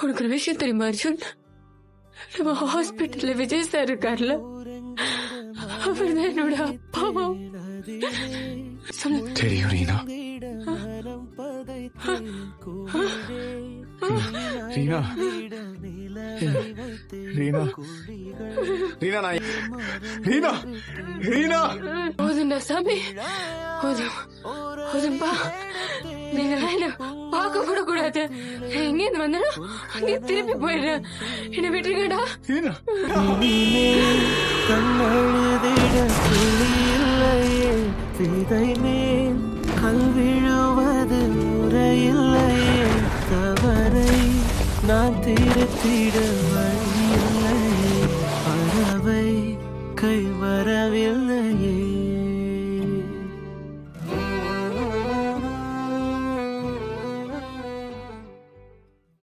உனக்கு ஒரு விஷயம் தெரியுமா அர்ஜுன்? நம்ம ஹாஸ்பிட்டல்ல விஜய் சார் இருக்கார்ல, அவர் தான் என்னோட அப்பாவா. சொல்லு. தெரியும் ரீனா. ரீனா ரீனா ரீனா நான் ரீனா ரீனா போதுண்டா சாமி, போதும் போதும்பா. நீங்க என்ன பார்க்க கூட கூடாது. எங்க இருந்து வந்தா அங்கே திருப்பி போயிடுறேன். என்ன விட்டுருங்கடா. ரீனா கண்ணழுதிட துளி இல்லையே, விதை மேல் கல் விழுவது முறையில்லையே, தவறை நான் திருத்திட வழி இல்லையே, பறவை கை